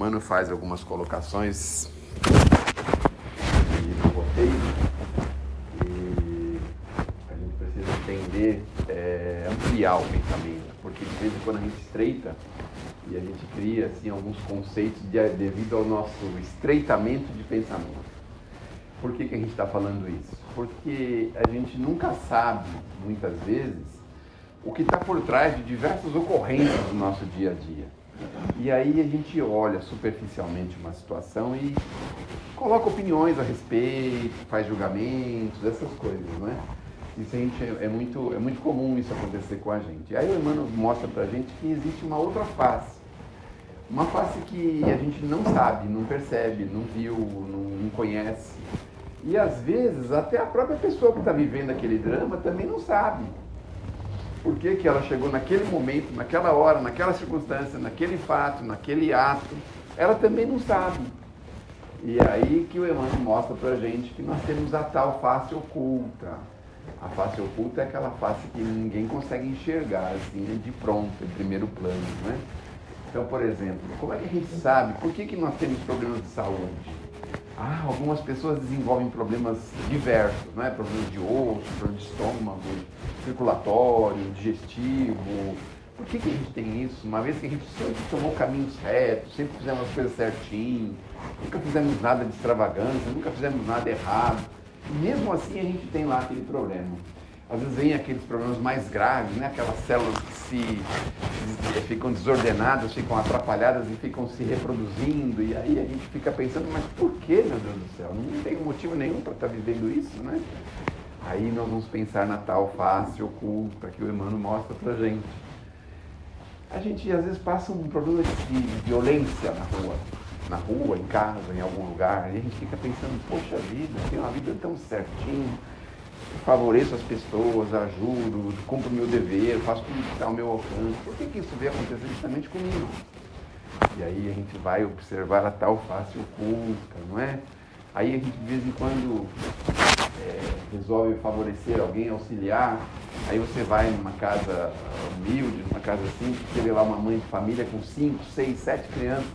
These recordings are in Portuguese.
Emmanuel faz algumas colocações no roteiro e a gente precisa entender, ampliar o pensamento, porque de vez em quando a gente estreita e a gente cria assim, alguns conceitos devido ao nosso estreitamento de pensamento. Por que a gente está falando isso? Porque a gente nunca sabe, muitas vezes, o que está por trás de diversas ocorrências do nosso dia a dia. E aí a gente olha superficialmente uma situação e coloca opiniões a respeito, faz julgamentos, essas coisas, não é? Isso é muito comum isso acontecer com a gente. E aí o Emmanuel mostra pra gente que existe uma outra face. Uma face que a gente não sabe, não percebe, não viu, não conhece. E às vezes até a própria pessoa que está vivendo aquele drama também não sabe. Por que ela chegou naquele momento, naquela hora, naquela circunstância, naquele fato, naquele ato, ela também não sabe. E é aí que o Emmanuel mostra pra gente que nós temos a tal face oculta. A face oculta é aquela face que ninguém consegue enxergar, assim, de pronto, em primeiro plano, né? Então, por exemplo, como é que a gente sabe por que nós temos problemas de saúde? Algumas pessoas desenvolvem problemas diversos, né? Problemas de osso, problemas de estômago, circulatório, digestivo. Por que a gente tem isso? Uma vez que a gente sempre tomou caminhos retos, sempre fizemos as coisas certinho, nunca fizemos nada de extravagância, nunca fizemos nada errado. E mesmo assim a gente tem lá aquele problema. Às vezes vem aqueles problemas mais graves, né? Aquelas células que ficam desordenadas, ficam atrapalhadas e ficam se reproduzindo. E aí a gente fica pensando, mas por que, meu Deus do céu? Não tem motivo nenhum para estar vivendo isso, né? Aí nós vamos pensar na tal face oculta que o Emmanuel mostra pra gente. A gente às vezes passa um problema de violência na rua, em casa, em algum lugar, e a gente fica pensando, poxa vida, eu tenho uma vida tão certinha, eu favoreço as pessoas, ajudo, cumpro o meu dever, faço tudo que está ao meu alcance. Por que isso veio acontecer justamente comigo? E aí a gente vai observar a tal face oculta, não é? Aí a gente de vez em quando resolve favorecer alguém, auxiliar. Aí você vai numa casa humilde, numa casa simples, você vê lá uma mãe de família com 5, 6, 7 crianças,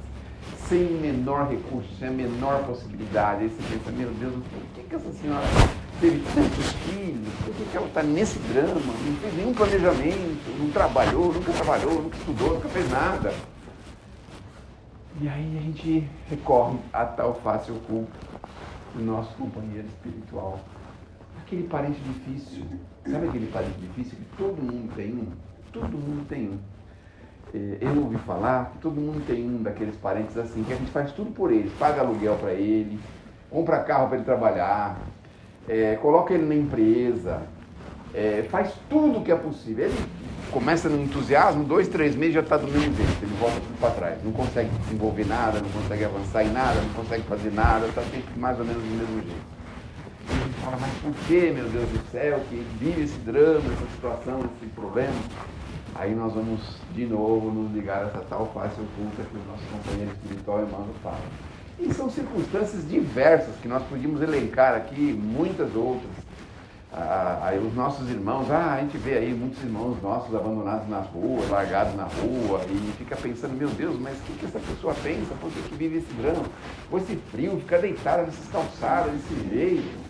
sem o menor recurso, sem a menor possibilidade. Aí você pensa, meu Deus, por que essa senhora teve tantos filhos? Por que ela está nesse drama? Não fez nenhum planejamento, não trabalhou, nunca estudou, nunca fez nada. E aí a gente recorre à tal face oculta do nosso companheiro espiritual. Aquele parente difícil, sabe aquele parente difícil que todo mundo tem um? Todo mundo tem um. Eu ouvi falar que todo mundo tem um daqueles parentes assim, que a gente faz tudo por eles, paga aluguel para ele, compra carro para ele trabalhar, coloca ele na empresa, faz tudo o que é possível. Ele começa no entusiasmo, 2, 3 meses já está do mesmo jeito, ele volta tudo para trás, não consegue desenvolver nada, não consegue avançar em nada, não consegue fazer nada, está sempre mais ou menos do mesmo jeito. E a gente fala, mas por que, meu Deus do céu, que vive esse drama, essa situação, esse problema? Aí nós vamos de novo nos ligar a essa tal face oculta que o nosso companheiro espiritual Emmanuel fala. E são circunstâncias diversas que nós podíamos elencar aqui, muitas outras. Aí os nossos irmãos, a gente vê aí muitos irmãos nossos abandonados nas ruas, largados na rua, e fica pensando, meu Deus, mas o que essa pessoa pensa? Por que vive esse drama? Com esse frio, fica deitado nessas calçadas, desse jeito?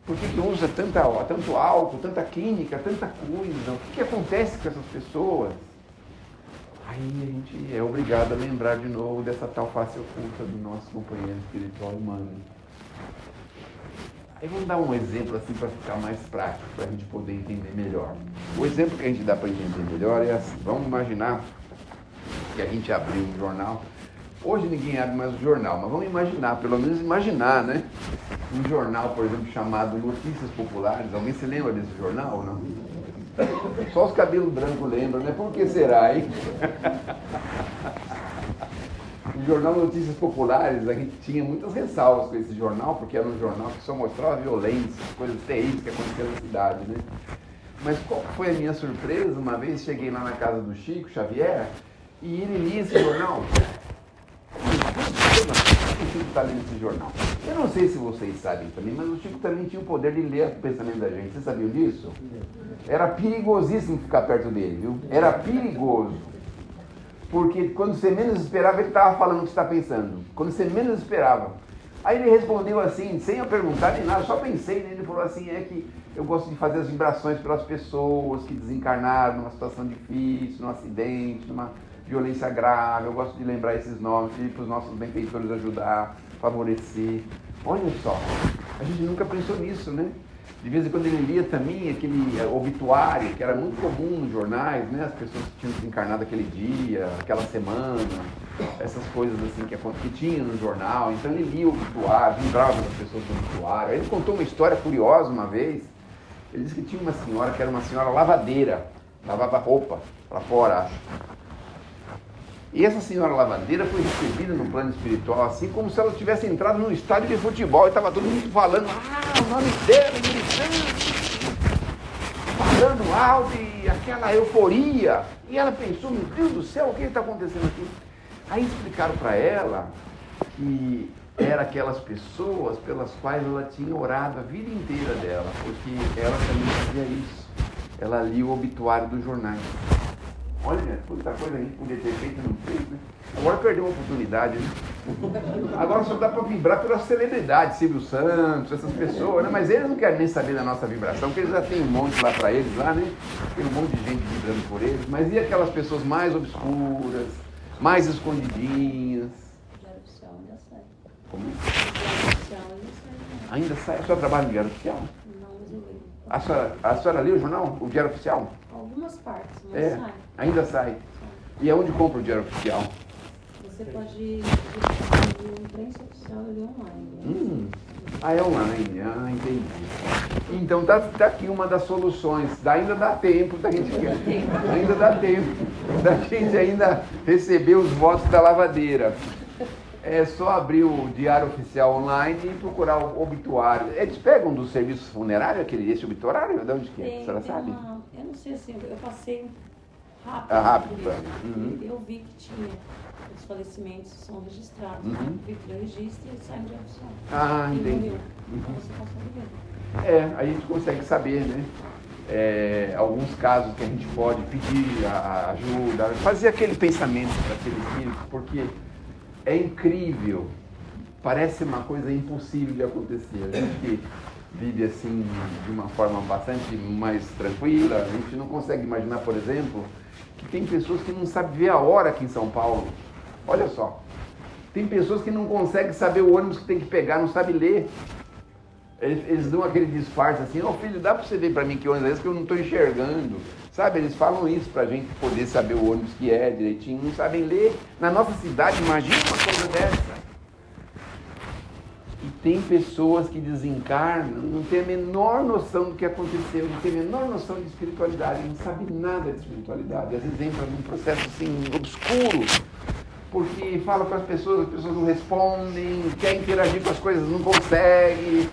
Por que usa tanto álcool, tanta química, tanta coisa? O que acontece com essas pessoas? Aí a gente é obrigado a lembrar de novo dessa tal face oculta do nosso companheiro espiritual humano. Aí vamos dar um exemplo assim para ficar mais prático, para a gente poder entender melhor. O exemplo que a gente dá para entender melhor é assim, vamos imaginar que a gente abriu um jornal. Hoje ninguém abre mais o jornal, mas vamos imaginar, pelo menos imaginar, né? Um jornal, por exemplo, chamado Notícias Populares. Alguém se lembra desse jornal ou não? Só os cabelos brancos lembram, né? Por que será, hein? O jornal Notícias Populares, a gente tinha muitas ressalvas com esse jornal, porque era um jornal que só mostrava violência, coisas terríveis que aconteciam na cidade, né? Mas qual foi a minha surpresa? Uma vez cheguei lá na casa do Chico Xavier e ele lia esse jornal. O Chico está lendo esse jornal. Eu não sei se vocês sabem também, mas o Chico também tinha o poder de ler o pensamento da gente. Vocês sabiam disso? Era perigosíssimo ficar perto dele, viu? Era perigoso. Porque quando você menos esperava, ele estava falando o que você está pensando. Quando você menos esperava. Aí ele respondeu assim, sem eu perguntar nem nada, só pensei nele. Ele falou assim, é que eu gosto de fazer as vibrações pelas pessoas que desencarnaram numa situação difícil, num acidente, numa violência grave. Eu gosto de lembrar esses nomes, pedir para os nossos benfeitores ajudar, favorecer. Olha só, a gente nunca pensou nisso, né? De vez em quando ele lia também aquele obituário, que era muito comum nos jornais, né? As pessoas que tinham desencarnado aquele dia, aquela semana, essas coisas assim que tinha no jornal. Então ele lia o obituário, lembrava das pessoas do obituário. Aí ele contou uma história curiosa uma vez. Ele disse que tinha uma senhora que era uma senhora lavadeira, lavava roupa para fora, acho. E essa senhora lavadeira foi recebida no plano espiritual, assim como se ela tivesse entrado num estádio de futebol e estava todo mundo falando, o nome dela, gritando, falando alto e aquela euforia. E ela pensou, meu Deus do céu, o que está acontecendo aqui? Aí explicaram para ela que eram aquelas pessoas pelas quais ela tinha orado a vida inteira dela, porque ela também fazia isso. Ela lia o obituário dos jornais. Olha, quanta coisa a gente podia ter feito e não fez, né? Agora perdeu uma oportunidade, né? Agora só dá para vibrar pelas celebridades, Silvio Santos, essas pessoas, né? Mas eles não querem nem saber da nossa vibração, porque eles já têm um monte lá para eles, lá, né? Tem um monte de gente vibrando por eles. Mas e aquelas pessoas mais obscuras, mais escondidinhas? Diário oficial ainda sai. Como? Diário oficial ainda sai. Ainda sai? A senhora trabalha no Diário Oficial? Não, mas eu leio. A senhora lê o jornal, o Diário Oficial? Algumas partes, mas sai. Ainda sai. E aonde compra o Diário Oficial? Você pode digitar no imprensa oficial e ler online. É online. Entendi. Então tá aqui uma das soluções. Ainda dá tempo da gente. Ainda dá tempo da gente ainda receber os votos da lavadeira. É só abrir o Diário Oficial online e procurar o obituário. Eles pegam do serviço funerário esse obituário? De onde que é? A senhora sabe? Eu não sei assim, eu passei rápido. Rápido. Eu vi que tinha. Os falecimentos são registrados. O registro e sai no Diário Oficial. Entendi. Então você consegue ver. A gente consegue saber, né? Alguns casos que a gente pode pedir ajuda, fazer aquele pensamento para aquele espírito, porque é incrível, parece uma coisa impossível de acontecer. A gente que vive assim de uma forma bastante mais tranquila, a gente não consegue imaginar, por exemplo, que tem pessoas que não sabem ver a hora aqui em São Paulo. Olha só, tem pessoas que não conseguem saber o ônibus que tem que pegar, não sabem ler. Eles dão aquele disfarce assim, filho, dá para você ver para mim que ônibus é esse que eu não estou enxergando. Sabe, eles falam isso para a gente poder saber o ônibus que é direitinho, não sabem ler. Na nossa cidade, imagina uma coisa dessa. E tem pessoas que desencarnam, não tem a menor noção do que aconteceu, não tem a menor noção de espiritualidade, não sabe nada de espiritualidade. Às vezes entra num processo assim, obscuro, porque fala com as pessoas não respondem, quer interagir com as coisas, não consegue.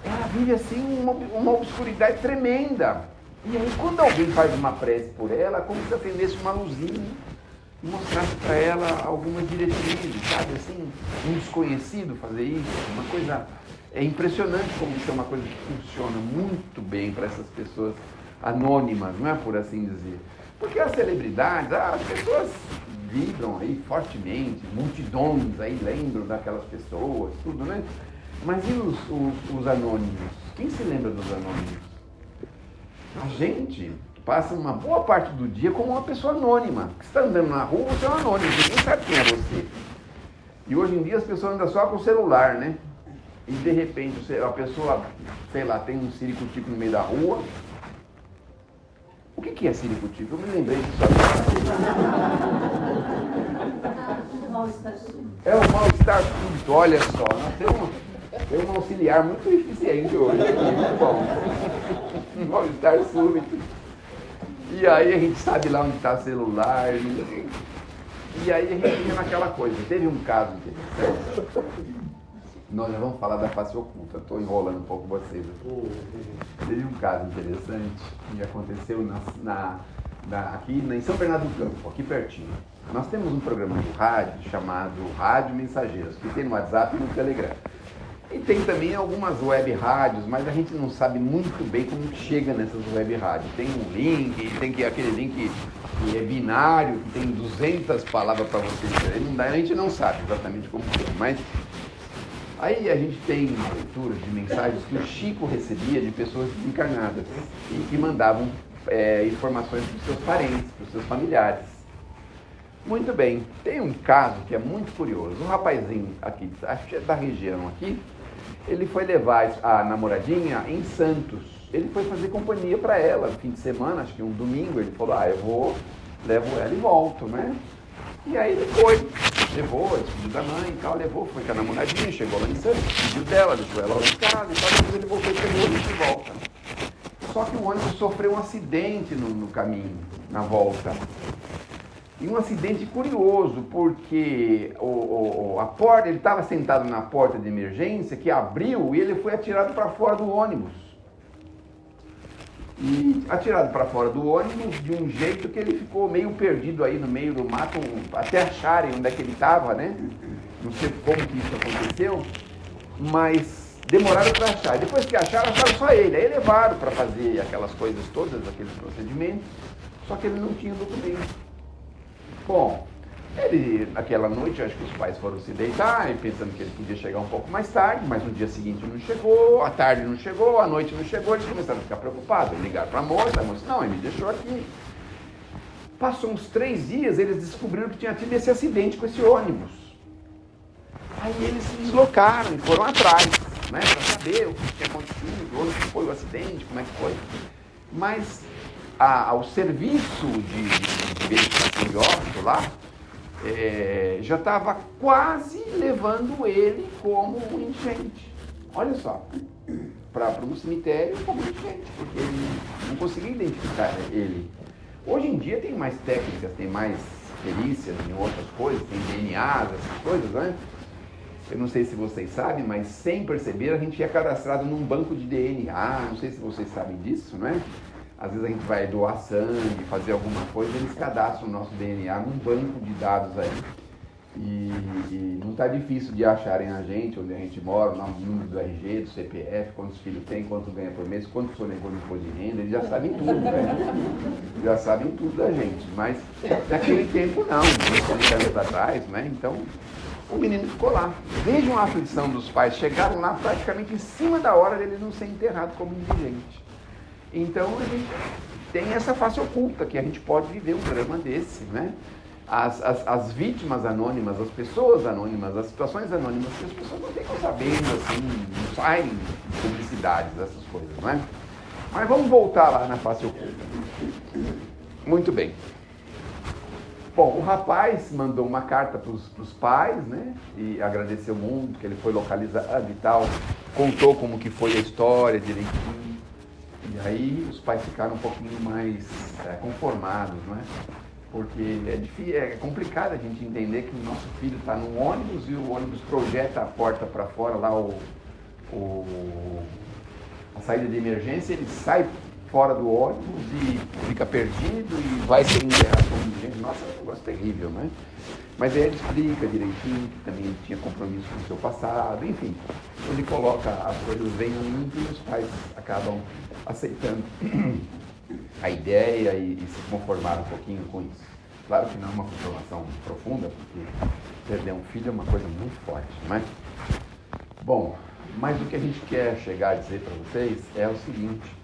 Ela vive assim uma obscuridade tremenda. E aí quando alguém faz uma prece por ela, como se acendesse uma luzinha e mostrasse para ela algumas diretrizes, sabe, assim, um desconhecido fazer isso, uma coisa, é impressionante como isso é uma coisa que funciona muito bem para essas pessoas anônimas, não é por assim dizer, porque as celebridades, as pessoas vibram aí fortemente, multidões aí lembram daquelas pessoas, tudo, né? Mas e os anônimos? Quem se lembra dos anônimos? A gente passa uma boa parte do dia como uma pessoa anônima. Você está andando na rua, você é um anônimo, ninguém sabe quem é você. E hoje em dia as pessoas andam só com o celular, né? E de repente a pessoa, sei lá, tem um ciricutico no meio da rua. O que é ciricutico? Eu me lembrei disso agora. É o mal-estar súbito, olha só. Nós temos um auxiliar muito eficiente hoje. Muito bom. Um mal-estar súbito. E aí a gente sabe lá onde está o celular. E aí a gente fica naquela coisa. Teve um caso interessante. Nós já vamos falar da face oculta. Estou enrolando um pouco vocês. Teve um caso interessante que aconteceu aqui em São Bernardo do Campo, aqui pertinho. Nós temos um programa de rádio chamado Rádio Mensageiros, que tem no WhatsApp e no Telegram. E tem também algumas web rádios, mas a gente não sabe muito bem como chega nessas web rádios. Tem um link, aquele link que é binário, que tem 200 palavras para você ler. A gente não sabe exatamente como é, mas aí a gente tem leituras de mensagens que o Chico recebia de pessoas desencarnadas e que mandavam informações para os seus parentes, para os seus familiares. Muito bem, tem um caso que é muito curioso. Um rapazinho aqui, acho que é da região aqui, ele foi levar a namoradinha em Santos. Ele foi fazer companhia para ela no fim de semana, acho que um domingo. Ele falou, levo ela e volto, né? E aí ele levou, despediu da mãe e tal, foi com a namoradinha, chegou lá em Santos, despediu dela, deixou ela lá em casa e tal, depois ele voltou e pegou o ônibus de volta. Só que o ônibus sofreu um acidente no caminho, na volta. E um acidente curioso, porque a porta, ele estava sentado na porta de emergência, que abriu e ele foi atirado para fora do ônibus. E atirado para fora do ônibus de um jeito que ele ficou meio perdido aí no meio do mato, até acharem onde é que ele estava, né? Não sei como que isso aconteceu, mas demoraram para achar. Depois que acharam só ele. Aí levaram para fazer aquelas coisas todas, aqueles procedimentos, só que ele não tinha documento. Bom, naquela noite, acho que os pais foram se deitar, pensando que ele podia chegar um pouco mais tarde, mas no dia seguinte não chegou, à tarde não chegou, à noite não chegou, eles começaram a ficar preocupados, ligaram para a moça, não, ele me deixou aqui. Passou uns 3 dias, eles descobriram que tinha tido esse acidente com esse ônibus. Aí eles se deslocaram e foram atrás, né, para saber o que tinha acontecido, onde foi o acidente, como é que foi. Mas o serviço de verificação de óbito lá já estava quase levando ele como um indigente. Olha só, para um cemitério como indigente, porque ele não conseguia identificar ele. Hoje em dia tem mais técnicas, tem mais perícias em outras coisas, tem DNAs, essas coisas, né? Eu não sei se vocês sabem, mas sem perceber a gente é cadastrado num banco de DNA, não sei se vocês sabem disso, né? Às vezes a gente vai doar sangue, fazer alguma coisa, eles cadastram o nosso DNA num banco de dados aí. E não está difícil de acharem a gente, onde a gente mora, o número do RG, do CPF, quantos filhos tem, quanto ganha por mês, quanto sonegou no imposto de renda, eles já sabem tudo, né? Já sabem tudo da gente. Mas naquele tempo não, 30 anos atrás, né? Então o menino ficou lá. Vejam a aflição dos pais, chegaram lá praticamente em cima da hora dele não ser enterrado como indigente. Então a gente tem essa face oculta, que a gente pode viver um drama desse, né? As vítimas anônimas, as pessoas anônimas, as situações anônimas, que as pessoas não ficam sabendo, assim, não saem publicidades, essas coisas, não é? Mas vamos voltar lá na face oculta. Muito bem. Bom, o rapaz mandou uma carta para os pais, né? E agradeceu muito, que ele foi localizado e tal, contou como que foi a história direitinho. E aí os pais ficaram um pouquinho mais conformados, né? Porque é complicado a gente entender que o nosso filho está num ônibus e o ônibus projeta a porta para fora, lá a saída de emergência, ele sai fora do ônibus e fica perdido e vai ser enterrado como indigente. Nossa, é um negócio terrível, né? Mas aí ele explica direitinho que também ele tinha compromisso com o seu passado, enfim. Ele coloca as coisas bem limpas e os pais acabam aceitando a ideia e se conformaram um pouquinho com isso. Claro que não é uma conformação profunda, porque perder um filho é uma coisa muito forte, não é? Bom, mas o que a gente quer chegar a dizer para vocês é o seguinte,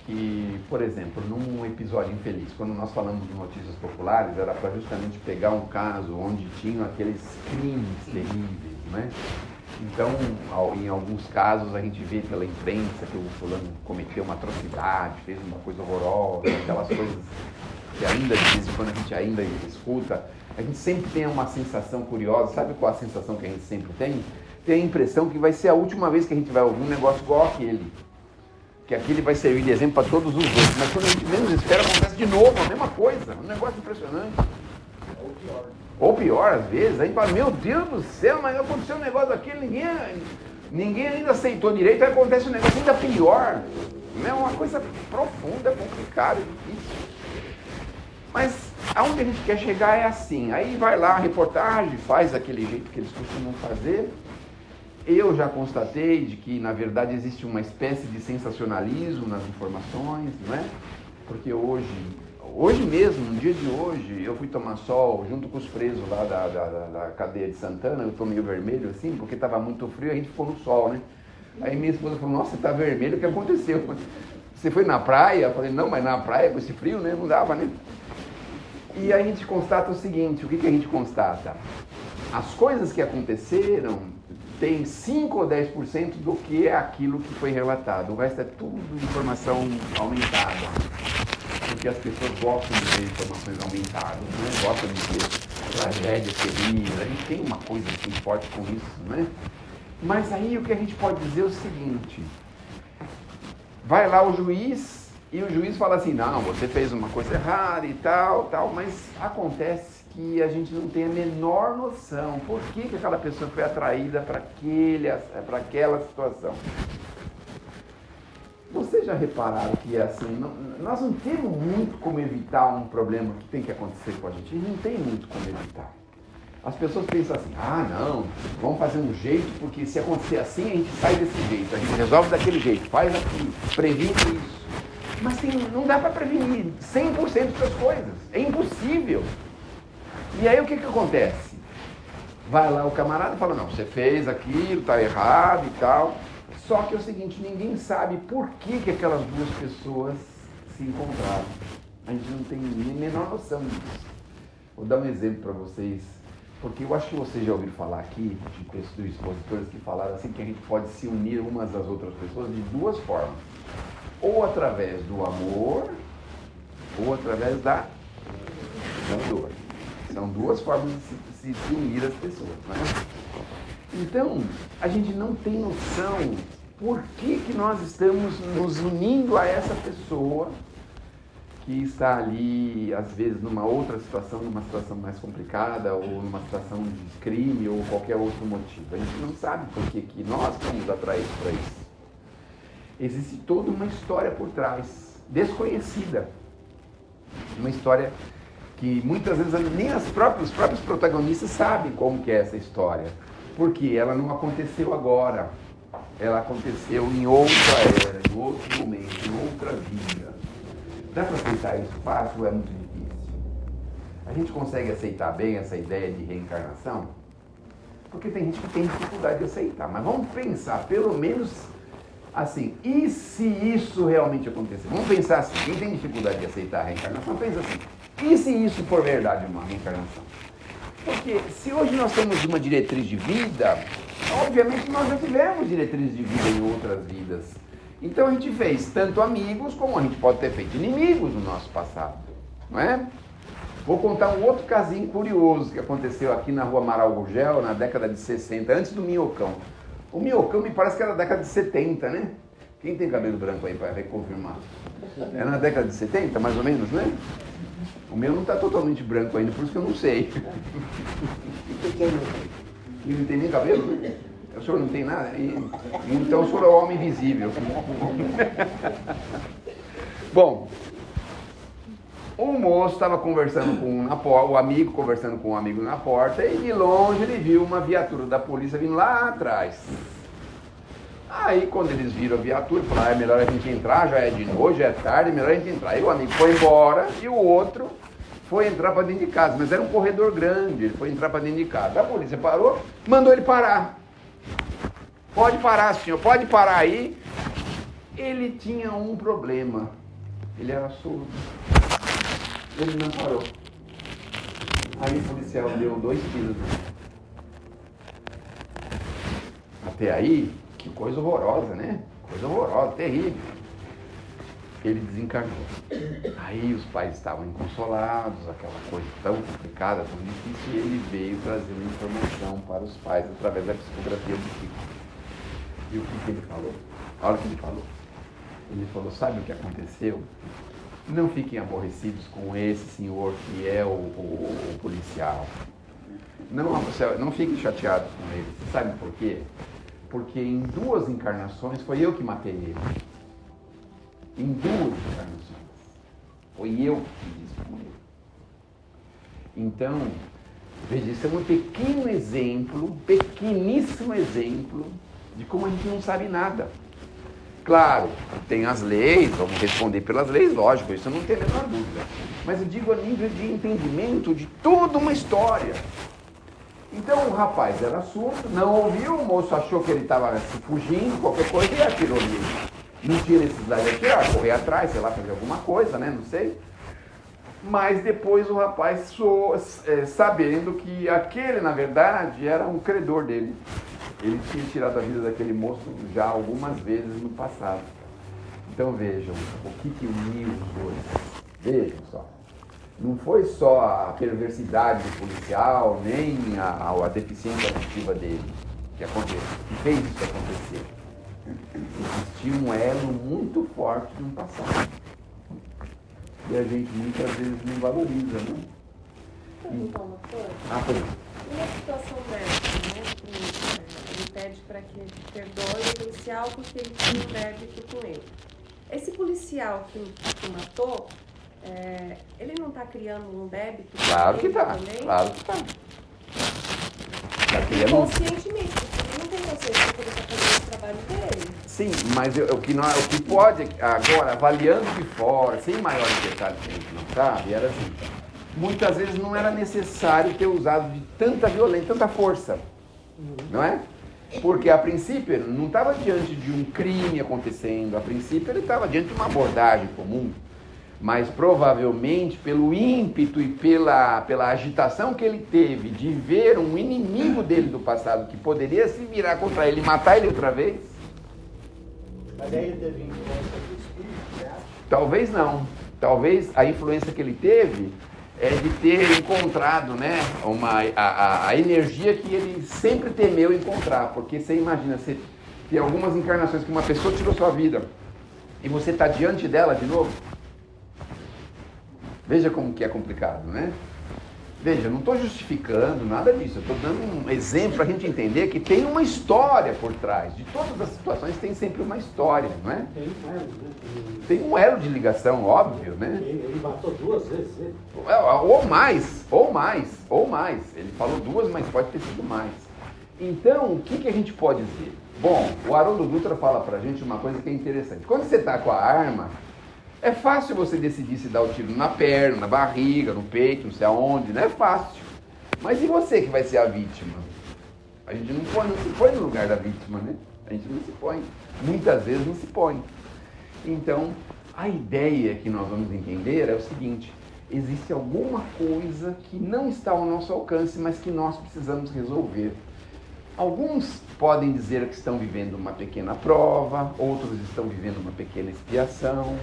que, por exemplo, num episódio infeliz, quando nós falamos de notícias populares, era para justamente pegar um caso onde tinham aqueles crimes terríveis, né? Então, em alguns casos, a gente vê pela imprensa que o fulano cometeu uma atrocidade, fez uma coisa horrorosa, aquelas coisas que ainda, de vez em quando, a gente ainda escuta. A gente sempre tem uma sensação curiosa. Sabe qual a sensação que a gente sempre tem? Tem a impressão que vai ser a última vez que a gente vai ouvir um negócio igual aquele. Que aquele vai servir de exemplo para todos os outros. Mas quando a gente menos espera, acontece de novo a mesma coisa. Um negócio impressionante. Ou pior, às vezes, aí fala, meu Deus do céu, mas aconteceu um negócio daquele, ninguém ainda aceitou direito, aí acontece um negócio ainda pior. É uma coisa profunda, complicada, difícil. Mas aonde a gente quer chegar é assim, aí vai lá a reportagem, faz aquele jeito que eles costumam fazer, eu já constatei de que, na verdade, existe uma espécie de sensacionalismo nas informações, não é? Porque hoje mesmo, no dia de hoje, eu fui tomar sol junto com os presos lá da cadeia de Santana. Eu tô meio vermelho assim, porque estava muito frio, a gente ficou no sol, né? Aí minha esposa falou, nossa, você tá vermelho, o que aconteceu? Você foi na praia? Eu falei, não, mas na praia com esse frio, né? Não dava, né? E aí a gente constata o seguinte, o que a gente constata? As coisas que aconteceram tem 5 ou 10% do que é aquilo que foi relatado. O resto é tudo informação aumentada. Porque as pessoas gostam de ver informações aumentadas, né? Gostam de ver tragédias terríveis. A gente tem uma coisa assim forte com isso, né? Mas aí o que a gente pode dizer é o seguinte: vai lá o juiz e o juiz fala assim, não, você fez uma coisa errada e tal, mas acontece que a gente não tem a menor noção por que aquela pessoa foi atraída para aquela situação. Vocês já repararam que assim, nós não temos muito como evitar um problema que tem que acontecer com a gente? Não tem muito como evitar. As pessoas pensam assim, não, vamos fazer um jeito, porque se acontecer assim, a gente sai desse jeito, a gente resolve daquele jeito, faz aquilo, previne isso. Mas não dá para prevenir 100% das coisas, é impossível. E aí o que acontece? Vai lá o camarada e fala, não, você fez aquilo, está errado e tal. Só que é o seguinte, ninguém sabe por que aquelas duas pessoas se encontraram. A gente não tem nem a menor noção disso. Vou dar um exemplo para vocês, porque eu acho que vocês já ouviram falar aqui de expositores que falaram assim que a gente pode se unir umas às outras pessoas de duas formas. Ou através do amor, ou através da dor. São duas formas de se unir as pessoas, não é? Então, a gente não tem noção por que nós estamos nos unindo a essa pessoa que está ali, às vezes, numa outra situação, numa situação mais complicada, ou numa situação de crime, ou qualquer outro motivo. A gente não sabe por que nós estamos atraídos para isso. Existe toda uma história por trás, desconhecida. Uma história que muitas vezes nem os próprios protagonistas sabem como que é essa história. Porque ela não aconteceu agora. Ela aconteceu em outra era, em outro momento, em outra vida. Dá para aceitar isso fácil ou é muito difícil? A gente consegue aceitar bem essa ideia de reencarnação? Porque tem gente que tem dificuldade de aceitar. Mas vamos pensar, pelo menos assim, e se isso realmente acontecer? Vamos pensar assim, quem tem dificuldade de aceitar a reencarnação, pensa assim, e se isso for verdade uma reencarnação? Porque se hoje nós temos uma diretriz de vida, obviamente nós já tivemos diretrizes de vida em outras vidas. Então a gente fez tanto amigos como a gente pode ter feito inimigos no nosso passado, não é? Vou contar um outro casinho curioso que aconteceu aqui na rua Amaral Gurgel, na década de 60, antes do Minhocão. O Minhocão me parece que era da década de 70, né? Quem tem cabelo branco aí para reconfirmar? É na década de 70, mais ou menos, né? O meu não está totalmente branco ainda, por isso que eu não sei. E não tem nem cabelo? O senhor não tem nada? Então o senhor é o homem invisível. Bom, o moço estava conversando com o amigo conversando com um amigo na porta, e de longe ele viu uma viatura da polícia vindo lá atrás. Aí quando eles viram a viatura, falaram, é melhor a gente entrar, já é de noite, já é tarde, é melhor a gente entrar. Aí o amigo foi embora e o outro foi entrar para dentro de casa, mas era um corredor grande, ele foi entrar para dentro de casa. A polícia parou, mandou ele parar. Pode parar, senhor, pode parar aí. Ele tinha um problema, ele era surdo. Ele não parou. Aí o policial deu 2 tiros. Até aí, que coisa horrorosa, né? Coisa horrorosa, terrível. Ele desencarnou. Aí os pais estavam inconsolados, aquela coisa tão complicada, tão difícil, e ele veio trazer uma informação para os pais através da psicografia do Chico. E o que ele falou? A hora que ele falou, sabe o que aconteceu? Não fiquem aborrecidos com esse senhor que é o policial. Não fiquem chateados com ele. Sabe por quê? Porque em 2 encarnações foi eu que matei ele. Em 2 encarnações. Foi eu que fiz isso com ele. Então, Veja, isso é um pequeno exemplo, um pequeníssimo exemplo de como a gente não sabe nada. Claro, tem as leis, vamos responder pelas leis, lógico, isso eu não tenho a menor dúvida. Mas eu digo a nível de entendimento de toda uma história. Então o rapaz era surdo, não ouviu, o moço achou que ele estava se fugindo, qualquer coisa, e atirou nele. Não tinha necessidade de atirar, correr atrás, sei lá, fazer alguma coisa, né? Não sei. Mas depois o rapaz sabendo que aquele, na verdade, era um credor dele. Ele tinha tirado a vida daquele moço já algumas vezes no passado. Então vejam o que uniu os dois. Vejam só. Não foi só a perversidade do policial, nem a deficiência auditiva dele que fez isso acontecer. Existia um elo muito forte no passado. E a gente muitas vezes não valoriza, né? Perguntar uma coisa. Pois. Uma situação dessa, né? Ele pede para que perdoe o policial porque ele tinha um débito com ele. Esse policial que matou, ele não está criando um débito? Claro que está. Claro que está. Inconscientemente, porque ele não tem consciência que ele está fazendo esse trabalho dele. Sim, mas o que pode, agora, avaliando de fora, sem maiores detalhes que a gente não sabe, era assim, muitas vezes não era necessário ter usado de tanta violência, tanta força, não é? Porque a princípio ele não estava diante de um crime acontecendo, a princípio ele estava diante de uma abordagem comum, mas provavelmente pelo ímpeto e pela agitação que ele teve de ver um inimigo dele do passado que poderia se virar contra ele e matar ele outra vez. Mas aí ele teve influência do espírito, você acha? Talvez não. Talvez a influência que ele teve é de ter encontrado, né, a energia que ele sempre temeu encontrar. Porque você imagina, você tem algumas encarnações que uma pessoa tirou sua vida e você está diante dela de novo. Veja como que é complicado, né? Veja, eu não estou justificando nada disso, eu estou dando um exemplo para a gente entender que tem uma história por trás. De todas as situações tem sempre uma história, não é? Tem um elo, né? Tem um elo de ligação, óbvio, né? Ele matou 2 vezes, né? Ou mais. Ele falou 2, mas pode ter sido mais. Então, o que a gente pode dizer? Bom, o Haroldo Dutra fala pra gente uma coisa que é interessante. Quando você está com a arma, é fácil você decidir se dar o tiro na perna, na barriga, no peito, não sei aonde, não é fácil. Mas e você que vai ser a vítima? A gente não se põe no lugar da vítima, né? A gente não se põe. Muitas vezes não se põe. Então, a ideia que nós vamos entender é o seguinte: existe alguma coisa que não está ao nosso alcance, mas que nós precisamos resolver. Alguns podem dizer que estão vivendo uma pequena prova, outros estão vivendo uma pequena expiação,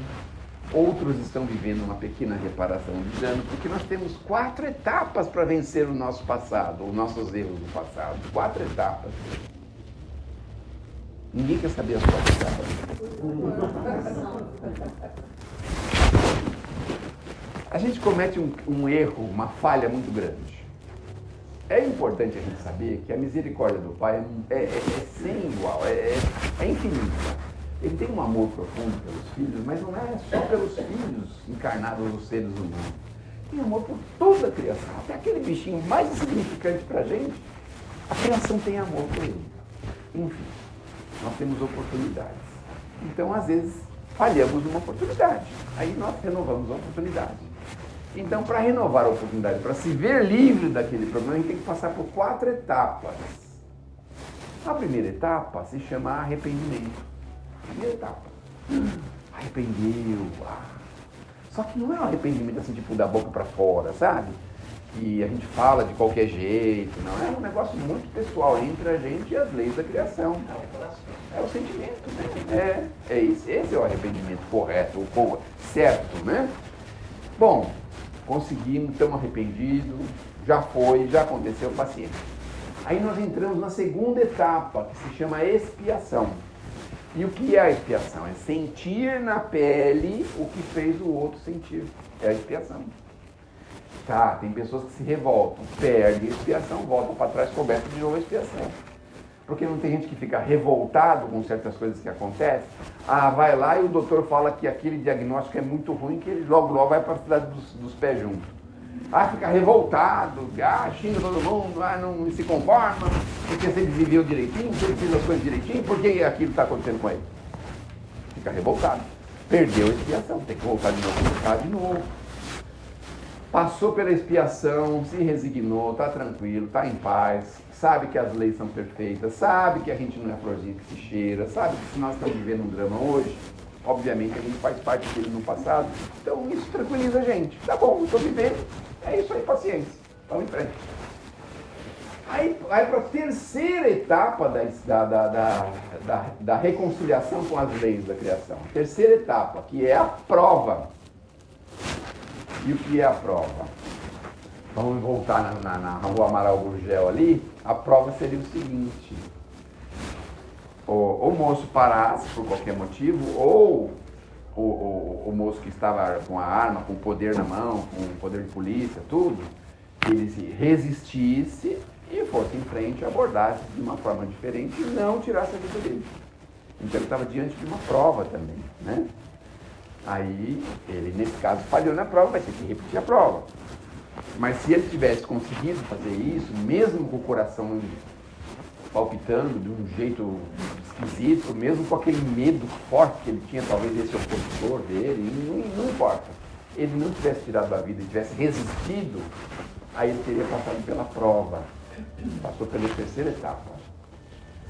outros estão vivendo uma pequena reparação de dano, porque nós temos 4 etapas para vencer o nosso passado, os nossos erros do passado. 4 etapas. Ninguém quer saber as 4 etapas. A gente comete um erro, uma falha muito grande. É importante a gente saber que a misericórdia do Pai é sem igual, é infinita. Ele tem um amor profundo pelos filhos, mas não é só pelos filhos encarnados dos seres humanos. Tem amor por toda a criação, até aquele bichinho mais insignificante para a gente, a criação tem amor por ele. Enfim, nós temos oportunidades. Então, às vezes, falhamos numa oportunidade. Aí nós renovamos a oportunidade. Então, para renovar a oportunidade, para se ver livre daquele problema, a gente tem que passar por 4 etapas. A primeira etapa se chama arrependimento. Primeira etapa. Arrependeu. Só que não é um arrependimento assim, tipo, da boca para fora, sabe? Que a gente fala de qualquer jeito. Não, é um negócio muito pessoal entre a gente e as leis da criação. É o sentimento, né? É isso. Esse é o arrependimento correto, o certo, né? Bom, conseguimos, estamos arrependidos, já foi, já aconteceu, paciência. Aí nós entramos na segunda etapa, que se chama expiação. E o que é a expiação? É sentir na pele o que fez o outro sentir. É a expiação. Tá, tem pessoas que se revoltam, perdem a expiação, voltam para trás, coberto de novo a expiação. Porque não tem gente que fica revoltado com certas coisas que acontecem. Vai lá e o doutor fala que aquele diagnóstico é muito ruim, que ele logo vai para a cidade dos pés juntos. Fica revoltado, xinga todo mundo, não se conforma, porque se ele viveu direitinho, se ele fez as coisas direitinho, por que aquilo está acontecendo com ele? Fica revoltado. Perdeu a expiação, tem que voltar de novo, voltar de novo. Passou pela expiação, se resignou, está tranquilo, está em paz, sabe que as leis são perfeitas, sabe que a gente não é florzinha que se cheira, sabe que se nós estamos vivendo um drama hoje, obviamente a gente faz parte dele no passado, então isso tranquiliza a gente. Tá bom, estou vivendo, é isso aí, paciência, vamos em frente. Aí para a terceira etapa da reconciliação com as leis da criação. Terceira etapa, que é a prova. E o que é a prova? Vamos voltar na Rua Amaral Gurgel ali. A prova seria o seguinte: o moço parasse por qualquer motivo, ou o moço que estava com a arma, com o poder na mão, com o poder de polícia, tudo, ele se resistisse e fosse em frente, abordasse de uma forma diferente e não tirasse a vida dele. Então ele estava diante de uma prova também, né? Aí ele, nesse caso, falhou na prova, vai ter que repetir a prova. Mas se ele tivesse conseguido fazer isso, mesmo com o coração palpitando de um jeito esquisito, mesmo com aquele medo forte que ele tinha, talvez desse opositor dele, não importa. Ele não tivesse tirado a vida e tivesse resistido, aí ele teria passado pela prova. Passou pela terceira etapa.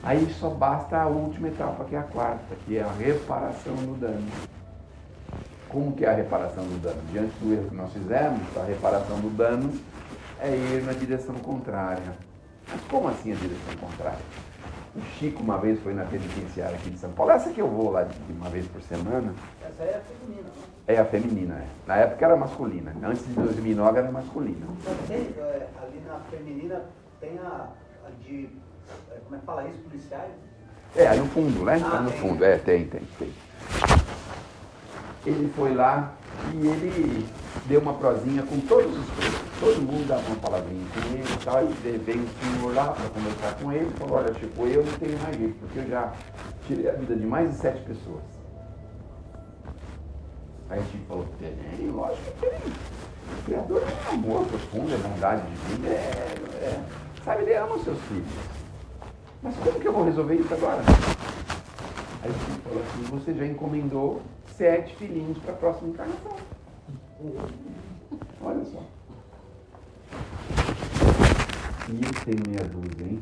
Aí só basta a última etapa, que é a quarta, que é a reparação do dano. Como que é a reparação do dano? Diante do erro que nós fizemos, a reparação do dano é ir na direção contrária. Mas como assim a direção contrária? O Chico uma vez foi na penitenciária aqui de São Paulo. Essa que eu vou lá de uma vez por semana. Essa é a feminina, não? É a feminina, é. Na época era masculina. Antes de 2009 era masculina. Ali na feminina tem a de... Como é que fala isso? Policiais? É, no fundo, né? Tá no fundo. Tem. Ele foi lá e ele deu uma prosinha com todos os presos. Todo mundo dava uma palavrinha com ele e tal. E veio o senhor lá para conversar com ele e falou: olha, Chico, eu não tenho mais jeito, porque eu já tirei a vida de mais de 7 pessoas. Aí o Chico falou: tem, lógico que tem. O Criador é amor profundo, é bondade divina, sabe, ele ama os seus filhos. Mas como que eu vou resolver isso agora? Aí o Chico falou assim: você já encomendou 7 filhinhos para a próxima encarnação. Olha só. E eles têm meia dúzia, hein?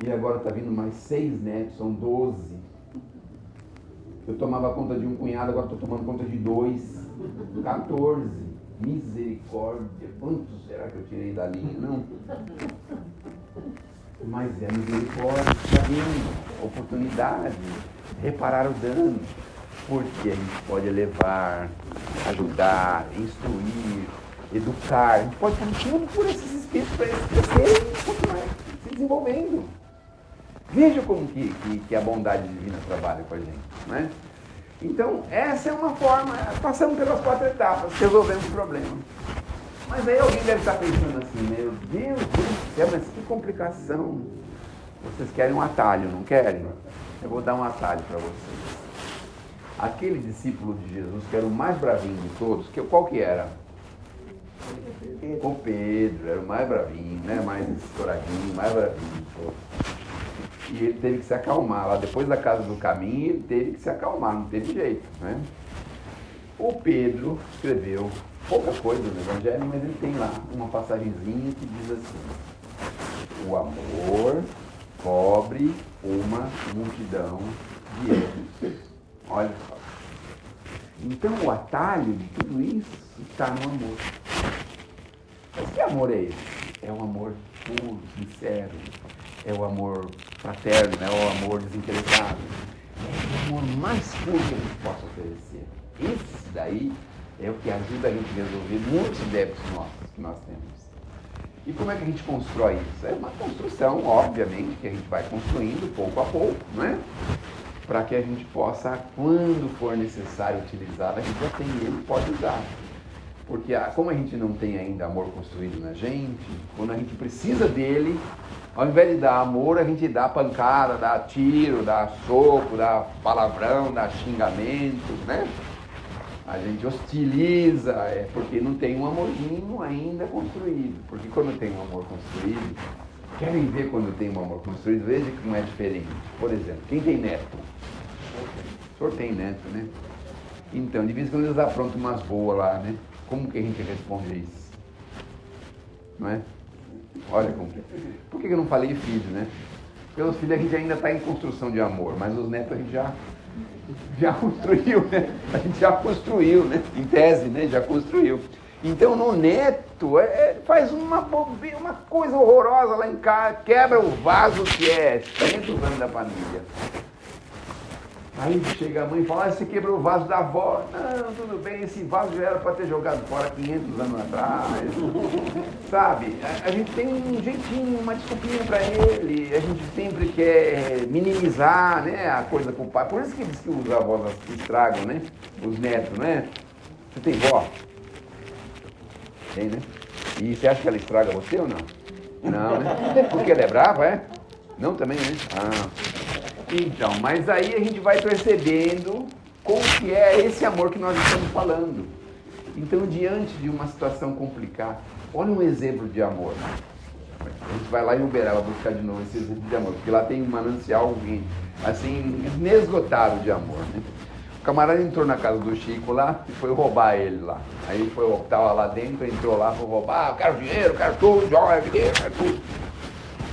E agora está vindo mais 6 netos, são 12. Eu tomava conta de um cunhado, agora estou tomando conta de 2. 14. Misericórdia. Quantos será que eu tirei da linha? Não. Mas é misericórdia, está vindo, oportunidade, reparar o dano, porque a gente pode elevar, ajudar, instruir, educar, a gente pode fazer tudo por esses espíritos para eles crescerem e continuar se desenvolvendo. Veja como que a bondade divina trabalha com a gente, né? Então, essa é uma forma, passamos pelas 4 etapas, resolvemos o problema. Mas aí alguém deve estar pensando assim: meu Deus do céu, mas que complicação. Vocês querem um atalho, não querem? Eu vou dar um atalho para vocês. Aquele discípulo de Jesus que era o mais bravinho de todos, qual que era? O Pedro, era o mais bravinho, né? Mais estouradinho, mais bravinho de todos. E ele teve que se acalmar. Lá depois da casa do caminho, ele teve que se acalmar, não teve jeito, né? O Pedro escreveu pouca coisa no Evangelho, mas ele tem lá uma passagenzinha que diz assim: o amor cobre uma multidão de erros. Olha só. Então o atalho de tudo isso está no amor. Mas que amor é esse? É um amor puro, sincero, é o amor fraterno, é o amor desinteressado. É o amor mais puro que a gente possa oferecer. Esse daí é o que ajuda a gente a resolver muitos débitos nossos que nós temos. E como é que a gente constrói isso? É uma construção, obviamente, que a gente vai construindo pouco a pouco, não é? Para que a gente possa, quando for necessário utilizar, a gente já tem ele, pode usar. Porque como a gente não tem ainda amor construído na gente, quando a gente precisa dele, ao invés de dar amor, a gente dá pancada, dá tiro, dá soco, dá palavrão, dá xingamento, né? A gente hostiliza, porque não tem um amorzinho ainda construído. Porque quando tem um amor construído, querem ver quando tem um amor construído, veja como é diferente. Por exemplo, quem tem neto? O senhor tem neto, né? Então, de vez em quando eles aprontam umas boas lá, né? Como que a gente responde a isso? Não é? Olha como que... Por que eu não falei filho, né? Porque os filhos a gente ainda está em construção de amor, mas os netos a gente já construiu, né? A gente já construiu, né? Em tese, né? Já construiu. Então, no neto, faz uma coisa horrorosa lá em casa, quebra o vaso que é 500 anos da família. Aí chega a mãe e fala, você quebrou o vaso da avó. Não, tudo bem, esse vaso já era para ter jogado fora 500 anos atrás. Sabe, a gente tem um jeitinho, uma desculpinha para ele, a gente sempre quer minimizar, né, a coisa com o pai. Por isso que diz que os avós estragam, né, os netos, né? Você tem vó? Tem, né? E você acha que ela estraga você ou não? Não, né? Porque ela é brava, é? Não também, né? Ah... Então, mas aí a gente vai percebendo como que é esse amor que nós estamos falando. Então, diante de uma situação complicada, olha um exemplo de amor. A gente vai lá em Uberaba buscar de novo esse exemplo de amor, porque lá tem um manancial assim, inesgotável de amor, né? O camarada entrou na casa do Chico lá e foi roubar ele lá. Aí ele estava lá dentro, entrou lá, foi roubar, eu quero dinheiro, quero tudo, joia, quero tudo.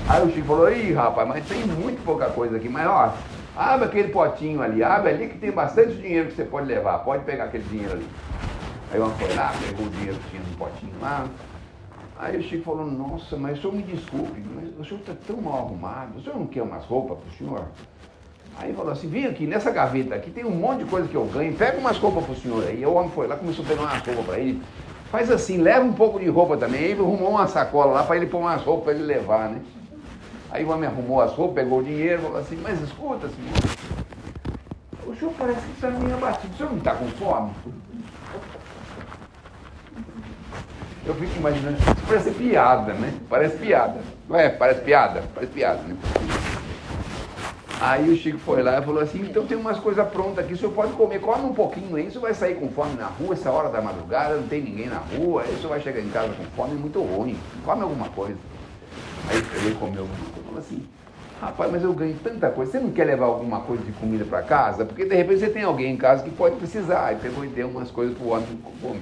Aí o Chico falou, ih rapaz, mas tem muito pouca coisa aqui, mas ó, abre aquele potinho ali, abre ali que tem bastante dinheiro que você pode levar, pode pegar aquele dinheiro ali. Aí o homem foi lá, pegou o dinheiro que tinha no potinho lá. Aí o Chico falou, nossa, mas o senhor me desculpe, mas o senhor está tão mal arrumado, o senhor não quer umas roupas para o senhor? Aí falou assim, vem aqui, nessa gaveta aqui tem um monte de coisa que eu ganho, pega umas roupas para o senhor aí. Aí o homem foi lá, começou a pegar umas roupas para ele. Faz assim, leva um pouco de roupa também. Aí ele arrumou uma sacola lá para ele pôr umas roupas para ele levar, né? Aí o homem arrumou as roupas, pegou o dinheiro, falou assim, mas escuta, senhor, o senhor parece que está meio abatido, o senhor não está com fome? Eu fico imaginando, isso parece piada, né? Parece piada. Não é? Parece piada, né? Aí o Chico foi lá e falou assim, então tem umas coisas prontas aqui, o senhor pode comer, come um pouquinho aí, o senhor vai sair com fome na rua, essa hora da madrugada, não tem ninguém na rua, aí o senhor vai chegar em casa com fome, é muito ruim, come alguma coisa. Aí ele comeu alguma coisa e falou assim, rapaz, mas eu ganho tanta coisa, você não quer levar alguma coisa de comida para casa? Porque de repente você tem alguém em casa que pode precisar. Aí pegou e deu umas coisas pro homem comer.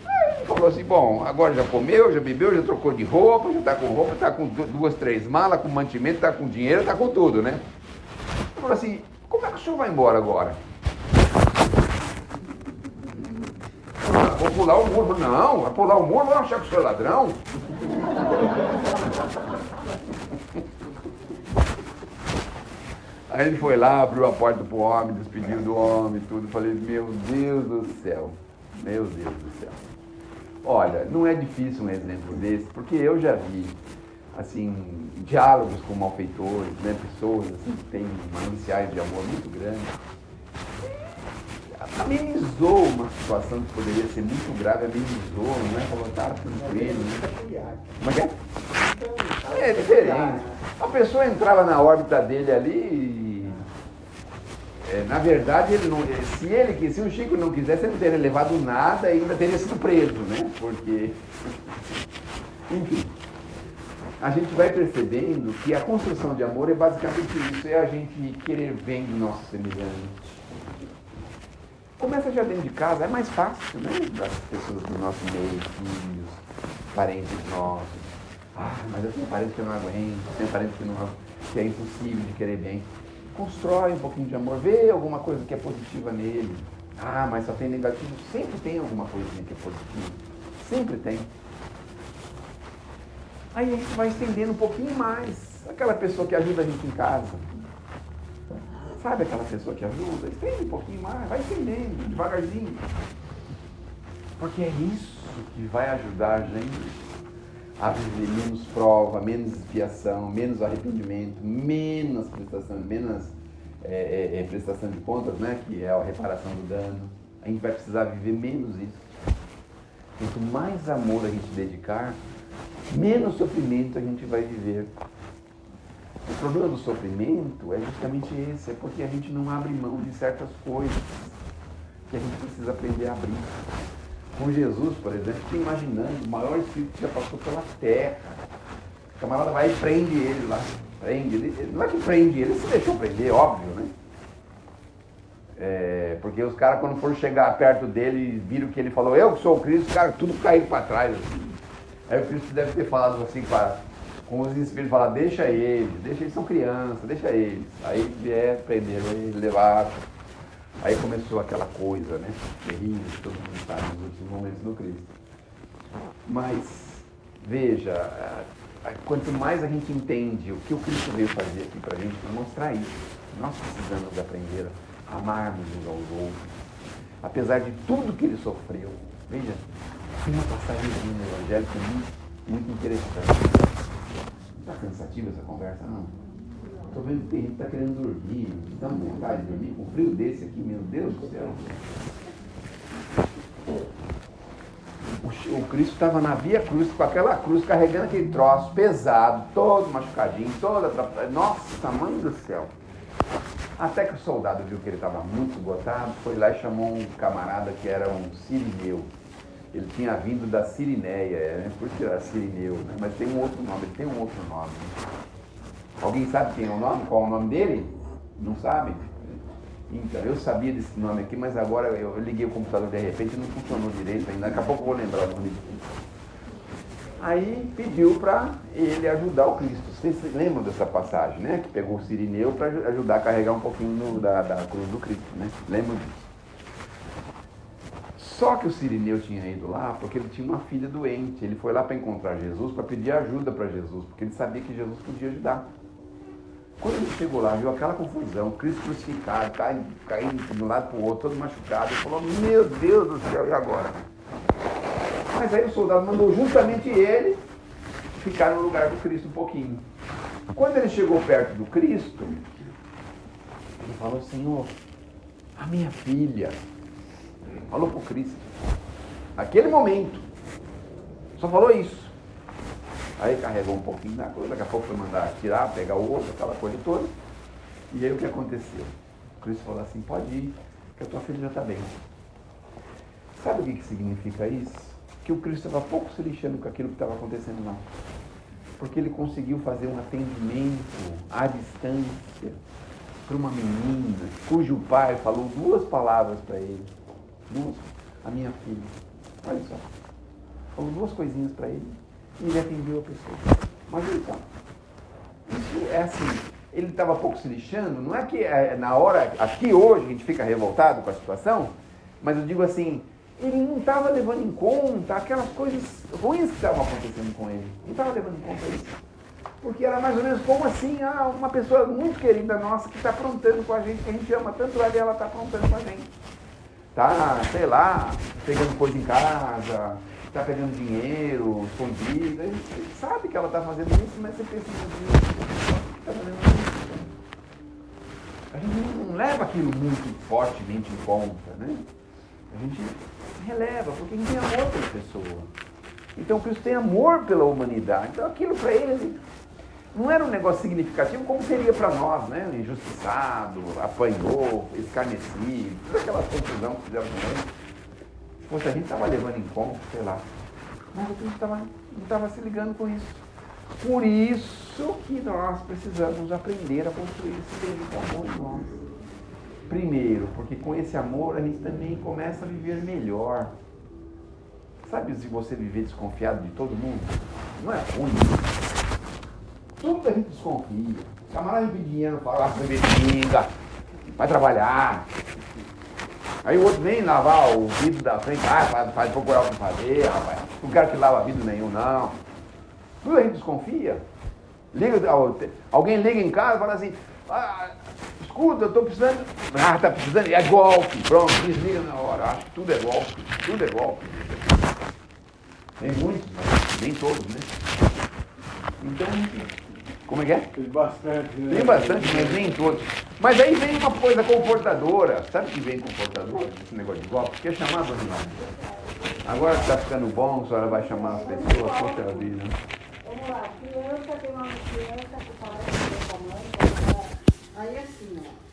Aí ele falou assim, bom, agora já comeu, já bebeu, já trocou de roupa, já tá com roupa, tá com 2, 3 malas, com mantimento, tá com dinheiro, tá com tudo, né? Ele falou assim, como é que o senhor vai embora agora? Vou pular o muro. Não, vai pular o muro, vou achar que o senhor é ladrão. Aí ele foi lá, abriu a porta pro homem, despediu do homem, tudo. Falei, meu Deus do céu, meu Deus do céu. Olha, não é difícil um exemplo desse, porque eu já vi, assim, diálogos com malfeitores, né, pessoas assim, que têm mananciais de amor muito grandes. Amenizou uma situação que poderia ser muito grave, amenizou, não é? Falou, tá tranquilo, né? Como é que é? É diferente. A pessoa entrava na órbita dele ali e, na verdade, ele não, se o Chico não quisesse, ele não teria levado nada e ainda teria sido preso, né? Porque, enfim, a gente vai percebendo que a construção de amor é basicamente isso, é a gente querer bem do nosso semelhante. Começa já dentro de casa, é mais fácil, né? Das pessoas do nosso meio, filhos, parentes nossos. Ah, mas eu tenho parentes que eu não aguento, tenho parentes que é impossível de querer bem. Constrói um pouquinho de amor, vê alguma coisa que é positiva nele. Ah, mas só tem negativo. Sempre tem alguma coisinha que é positiva. Sempre tem. Aí a gente vai estendendo um pouquinho mais. Aquela pessoa que ajuda a gente em casa. Sabe aquela pessoa que ajuda? Estende um pouquinho mais, vai estendendo, devagarzinho. Porque é isso que vai ajudar a gente a viver menos prova, menos expiação, menos arrependimento, menos prestação de contas, né? Que é a reparação do dano. A gente vai precisar viver menos isso. Quanto mais amor a gente dedicar, menos sofrimento a gente vai viver. O problema do sofrimento é justamente esse, é porque a gente não abre mão de certas coisas. que a gente precisa aprender a abrir. Com Jesus, por exemplo, fica imaginando o maior espírito que já passou pela terra. O camarada vai e prende ele lá. Prende ele. Não é que prende ele se deixou prender, óbvio, né? Porque os caras, quando foram chegar perto dele, viram que ele falou, eu que sou o Cristo, os caras tudo caíram para trás. Assim. Aí o Cristo deve ter falado assim com os espíritos, falar, deixa eles são crianças, deixa eles. Aí prenderam ele, levaram. Aí começou aquela coisa, né? Terrível, que todo mundo sabe nos últimos momentos do Cristo. Mas, veja, quanto mais a gente entende o que o Cristo veio fazer aqui pra gente, para mostrar isso, nós precisamos aprender a amarmos uns aos outros, apesar de tudo que ele sofreu. Veja, tem uma passagem no Evangelho que é muito interessante. Não está cansativa essa conversa, não? Estou vendo que tem gente que está querendo dormir, dá vontade de dormir, com um frio desse aqui, meu Deus do céu. O Cristo estava na Via Cruz, com aquela cruz, carregando aquele troço pesado, todo machucadinho, todo atrapalhado. Nossa, mãe do céu. Até que o soldado viu que ele estava muito esgotado, foi lá e chamou um camarada que era um sirineu. Ele tinha vindo da Sirineia, por isso que era sirineu, né? Mas tem um outro nome, ele tem um outro nome. Alguém sabe quem é o nome? Qual é o nome dele? Não sabe? Então, eu sabia desse nome aqui, mas agora eu liguei o computador de repente e não funcionou direito ainda. Daqui a pouco eu vou lembrar o nome dele. Aí pediu para ele ajudar o Cristo. Vocês lembram dessa passagem, né? Que pegou o sirineu para ajudar a carregar um pouquinho da cruz do Cristo, né? Lembram disso? Só que o sirineu tinha ido lá porque ele tinha uma filha doente. Ele foi lá para encontrar Jesus, para pedir ajuda para Jesus, porque ele sabia que Jesus podia ajudar. Quando ele chegou lá, viu aquela confusão, Cristo crucificado, caindo de um lado para o outro, todo machucado, ele falou, meu Deus do céu, e agora? Mas aí o soldado mandou justamente ele ficar no lugar do Cristo um pouquinho. Quando ele chegou perto do Cristo, ele falou, Senhor, a minha filha, falou para o Cristo, naquele momento, só falou isso. Aí carregou um pouquinho da coisa, daqui a pouco foi mandar tirar, pegar o outro, aquela coisa toda. E aí o que aconteceu? O Cristo falou assim, pode ir, que a tua filha já está bem. Sabe o que significa isso? Que o Cristo estava pouco se lixando com aquilo que estava acontecendo lá. Porque ele conseguiu fazer um atendimento à distância para uma menina, cujo pai falou 2 palavras para ele. 2, a minha filha. Olha só. Falou 2 coisinhas para ele. E ele atendeu a pessoa. Mas então, isso é assim, ele estava pouco se lixando, não é que na hora, aqui hoje a gente fica revoltado com a situação, mas eu digo assim, ele não estava levando em conta aquelas coisas ruins que estavam acontecendo com ele. Não estava levando em conta isso. Porque era mais ou menos como assim, uma pessoa muito querida nossa que está aprontando com a gente, que a gente ama tanto ela e ela está aprontando com a gente. Tá, sei lá, pegando coisa em casa, está pegando dinheiro, escondido, a gente sabe que ela está fazendo isso, mas você pensa que está fazendo isso. A gente não leva aquilo muito fortemente em conta, né? A gente releva, porque a gente tem amor pela pessoa. Então Cristo tem amor pela humanidade. Então aquilo para ele não era um negócio significativo como seria para nós, né? Injustiçado, apanhou, escarnecido, toda aquela confusão que fizeram com ele. Poxa, a gente estava levando em conta, sei lá. Mas o Cristo não estava se ligando com isso. Por isso que nós precisamos aprender a construir esse bendito amor em nós. Primeiro, porque com esse amor a gente também começa a viver melhor. Sabe se você viver desconfiado de todo mundo? Não é ruim. Tudo a gente desconfia. O camarada me pede dinheiro, fala, você vê pinga, vai trabalhar. Aí o outro vem lavar o vidro da frente, faz procurar o que fazer, rapaz. Não quero que lava vidro nenhum, não. Tudo a gente desconfia. Alguém liga em casa e fala assim, escuta, eu estou precisando. Está precisando, é golpe. Pronto, desliga na hora. Acho que tudo é golpe. Tudo é golpe. Tem muitos, mas nem todos, né? Então, como é que é? Tem bastante, né? Tem bastante, mas nem todos. Mas aí vem uma coisa confortadora. Sabe o que vem confortadora? Esse negócio de golpe? Que é chamar a Dona Maria. Agora que está ficando bom, a senhora vai chamar as pessoas, poxa vida. Vamos lá, criança tem uma criança que parece com a mãe, aí assim, ó.